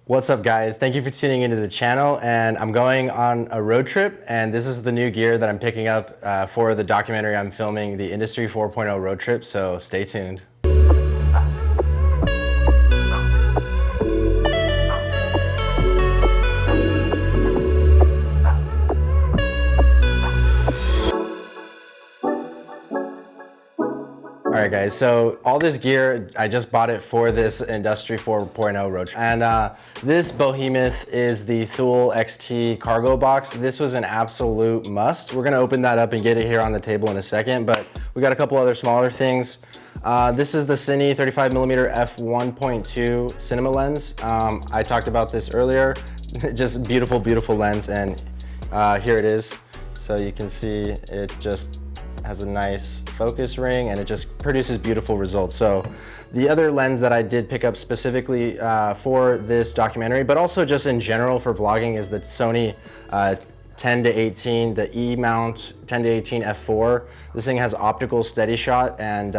What's up, guys? Thank you for tuning into the channel, and I'm going on a road trip, and this is the new gear that I'm picking up for the documentary I'm filming, the Industry 4.0 road trip, so stay tuned. All right, guys, so all this gear, I just bought it for this Industry 4.0 road trip. And this behemoth is the Thule XT cargo box. This was an absolute must. We're gonna open that up and get it here on the table in a second, but we got a couple other smaller things. This is the Cine 35mm f1.2 cinema lens. I talked about this earlier. Just beautiful, beautiful lens, and here it is. So you can see it just has a nice focus ring, and it just produces beautiful results. So the other lens that I did pick up specifically for this documentary, but also just in general for vlogging, is the Sony 10-18, the E-mount 10-18 f4. This thing has optical steady shot and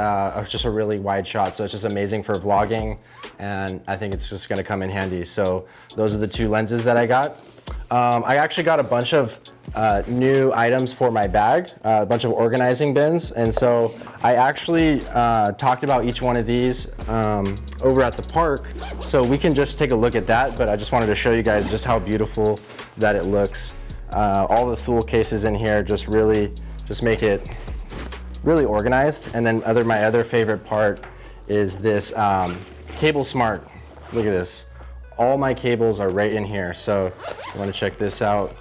just a really wide shot, so it's just amazing for vlogging, and I think it's just gonna come in handy. So those are the two lenses that I got. I actually got a bunch of new items for my bag, a bunch of organizing bins, and so I actually talked about each one of these over at the park, so we can just take a look at that, but I just wanted to show you guys just how beautiful that it looks. All the Thule cases in here just make it really organized. And then my other favorite part is this Cable Smart. Look at this. All my cables are right in here, so if you want to check this out,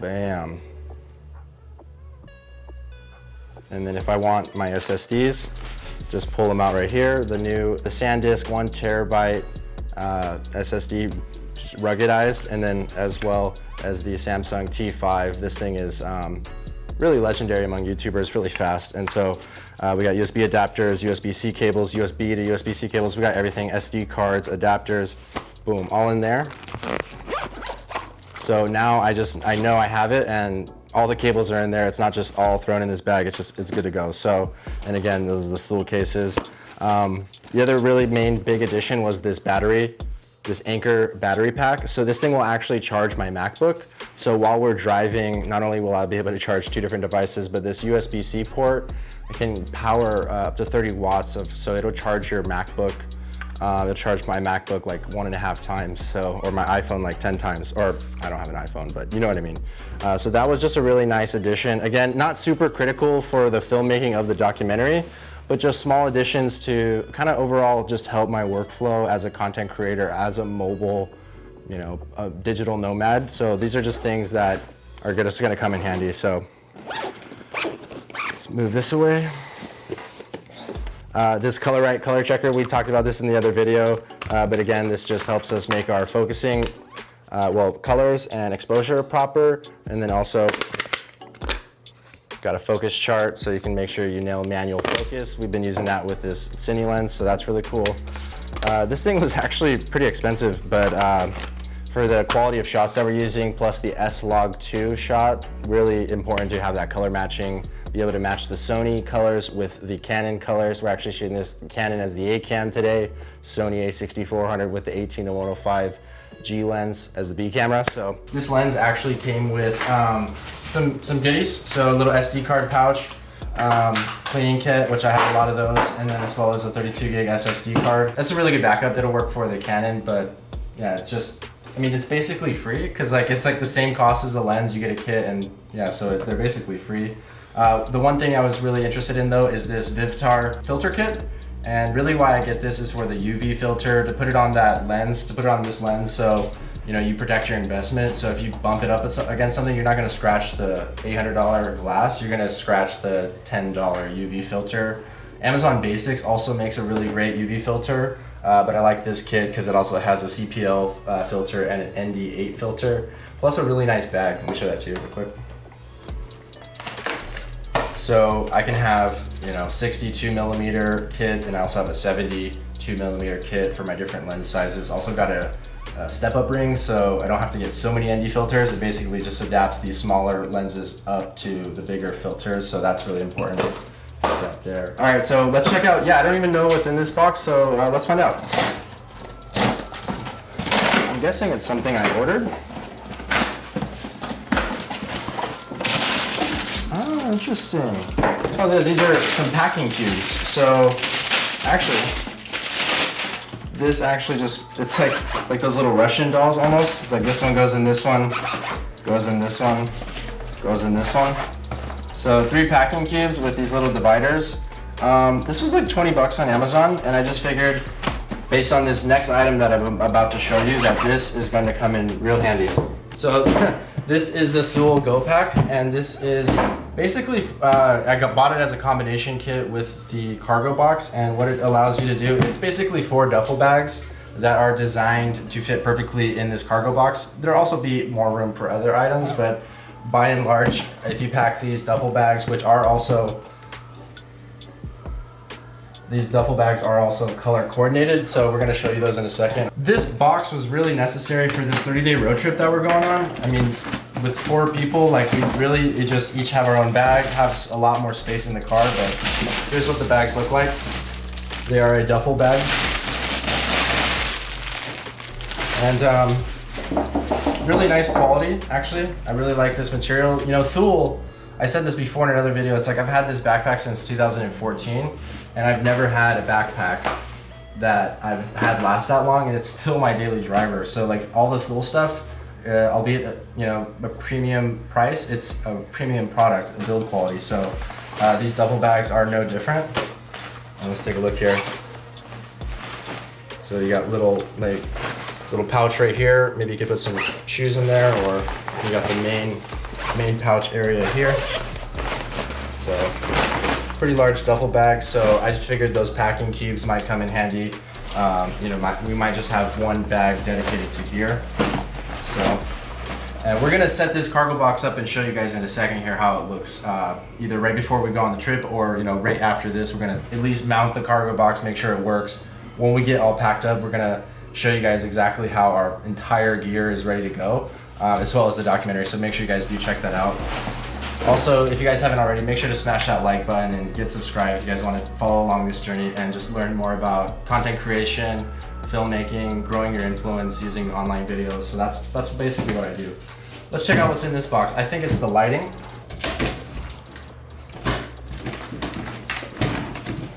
bam. And then if I want my SSDs, just pull them out right here. The SanDisk 1 terabyte SSD, just ruggedized, and then as well as the Samsung T5. This thing is really legendary among YouTubers, really fast. And so we got USB adapters, USB-C cables, USB to USB-C cables. We got everything, SD cards, adapters, boom, all in there. So now I know I have it, and all the cables are in there. It's not just all thrown in this bag. It's good to go. So, and again, those are the Thule cases. The other really main big addition was this battery, this Anker battery pack. So this thing will actually charge my MacBook. So while we're driving, not only will I be able to charge two different devices, but this USB-C port, it can power up to 30 watts so it'll charge your MacBook. It'll charge my MacBook like 1.5 times, or my iPhone like 10 times, or I don't have an iPhone, but you know what I mean. So that was just a really nice addition. Again, not super critical for the filmmaking of the documentary, but just small additions to kind of overall just help my workflow as a content creator, as a mobile, a digital nomad. So these are just things that are just gonna come in handy. So let's move this away. This Color-Right color checker, we talked about this in the other video, but again, this just helps us make our focusing, colors and exposure proper, and then also got a focus chart so you can make sure you nail manual focus. We've been using that with this Cine lens, so that's really cool. This thing was actually pretty expensive, but for the quality of shots that we're using, plus the S-Log2 shot, really important to have that color matching, be able to match the Sony colors with the Canon colors. We're actually shooting this Canon as the A-cam today, Sony a6400 with the 18-105 G lens as the B camera. So this lens actually came with some goodies. So a little SD card pouch, cleaning kit, which I have a lot of those, and then as well as a 32 gig SSD card. That's a really good backup. It'll work for the Canon, but yeah, it's basically free, because it's like the same cost as the lens. You get a kit, and yeah, so they're basically free. The one thing I was really interested in though is this Vivtar filter kit. And really why I get this is for the UV filter, to put it on that lens, this lens, so you protect your investment. So if you bump it up against something, you're not gonna scratch the $800 glass, you're gonna scratch the $10 UV filter. Amazon Basics also makes a really great UV filter, but I like this kit because it also has a CPL filter and an ND8 filter, plus a really nice bag. Let me show that to you real quick. So I can have 62mm kit, and I also have a 72mm kit for my different lens sizes. Also got a step-up ring, so I don't have to get so many ND filters. It basically just adapts these smaller lenses up to the bigger filters, so that's really important. Put that there. All right, so let's check out. Yeah, I don't even know what's in this box, so let's find out. I'm guessing it's something I ordered. Oh, interesting. Oh, these are some packing cubes. So, actually, this actually just, it's like those little Russian dolls almost. It's like this one goes in this one, goes in this one, goes in this one. So 3 packing cubes with these little dividers. This was like 20 bucks on Amazon, and I just figured, based on this next item that I'm about to show you, that this is going to come in real handy. So this is the Thule Go Pack, and this is basically, I bought it as a combination kit with the cargo box, and what it allows you to do, it's basically 4 duffel bags that are designed to fit perfectly in this cargo box. There'll also be more room for other items, but by and large, if you pack these duffel bags, which are also, these duffel bags are also color coordinated, so we're gonna show you those in a second. This box was really necessary for this 30-day road trip that we're going on. I mean, with 4 people, like we just each have our own bag, have a lot more space in the car, but here's what the bags look like. They are a duffel bag. And really nice quality, actually. I really like this material. You know, Thule, I said this before in another video, it's like I've had this backpack since 2014, and I've never had a backpack that I've had last that long, and it's still my daily driver. So like all the Thule stuff, albeit you know, a premium price, it's a premium product, a build quality. So these duffel bags are no different. And let's take a look here. So you got little pouch right here. Maybe you could put some shoes in there, or you got the main pouch area here. So pretty large duffel bag. So I just figured those packing cubes might come in handy. You know, we might just have one bag dedicated to gear. So we're gonna set this cargo box up and show you guys in a second here how it looks, either right before we go on the trip, or you know, right after this. We're gonna at least mount the cargo box, make sure it works. When we get all packed up, we're gonna show you guys exactly how our entire gear is ready to go, as well as the documentary, so make sure you guys do check that out. Also, if you guys haven't already, make sure to smash that like button and get subscribed if you guys want to follow along this journey and just learn more about content creation, filmmaking, growing your influence using online videos. So that's basically what I do. Let's check out what's in this box. I think it's the lighting.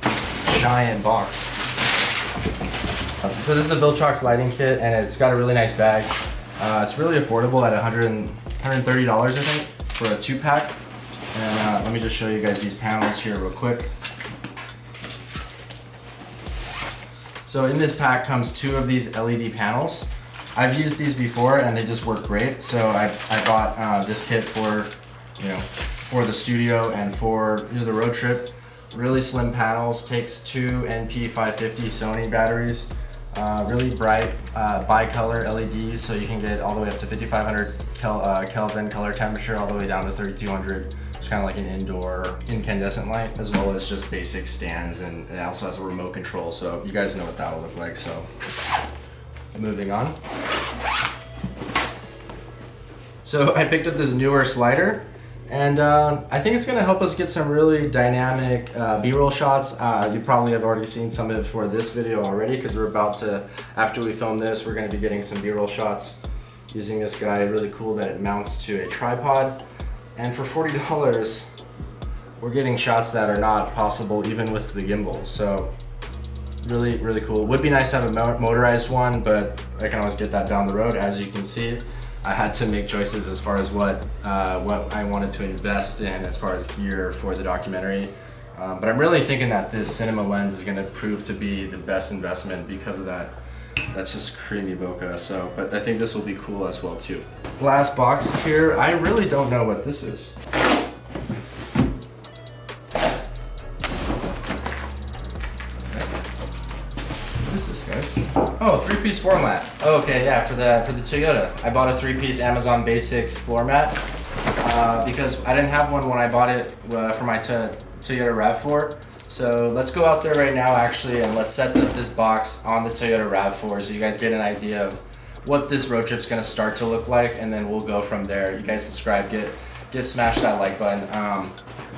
It's a giant box. So this is the Viltrox lighting kit, and it's got a really nice bag. It's really affordable at $130, I think, for a 2-pack. And let me just show you guys these panels here real quick. So in this pack comes 2 of these LED panels. I've used these before and they just work great. So I bought this kit for, you know, for the studio and for the road trip. Really slim panels, takes 2 NP550 Sony batteries. Really bright bicolor LEDs, so you can get all the way up to 5500 Kelvin color temperature, all the way down to 3200. It's kind of like an indoor incandescent light, as well as just basic stands, and it also has a remote control, so you guys know what that will look like. So moving on. So I picked up this newer slider, and I think it's going to help us get some really dynamic B-roll shots. You probably have already seen some of it for this video already, because we're about to, after we film this, we're going to be getting some B-roll shots using this guy. Really cool that it mounts to a tripod. And for $40, we're getting shots that are not possible even with the gimbal. So really, really cool. Would be nice to have a motorized one, but I can always get that down the road. As you can see, I had to make choices as far as what I wanted to invest in as far as gear for the documentary. But I'm really thinking that this cinema lens is gonna prove to be the best investment because of that. That's just creamy bokeh. So, but I think this will be cool as well too. Last box here, I really don't know what this is. What is this, guys? Oh, 3-piece floor mat. Okay, yeah, for the Toyota. I bought a 3-piece Amazon Basics floor mat because I didn't have one when I bought it for my Toyota RAV4. So let's go out there right now actually, and let's set this box on the Toyota RAV4 so you guys get an idea of what this road trip's gonna start to look like, and then we'll go from there. You guys subscribe, get smash that like button.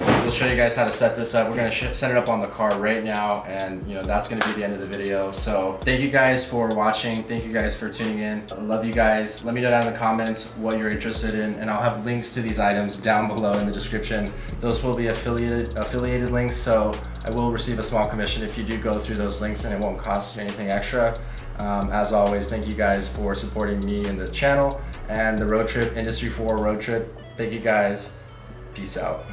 We'll show you guys how to set this up. We're gonna set it up on the car right now, and that's gonna be the end of the video. So thank you guys for watching. Thank you guys for tuning in. I love you guys. Let me know down in the comments what you're interested in, and I'll have links to these items down below in the description. Those will be affiliated links, so I will receive a small commission if you do go through those links, and it won't cost you anything extra. As always, thank you guys for supporting me and the channel and the road trip, Industry 4 road trip. Thank you guys. Peace out.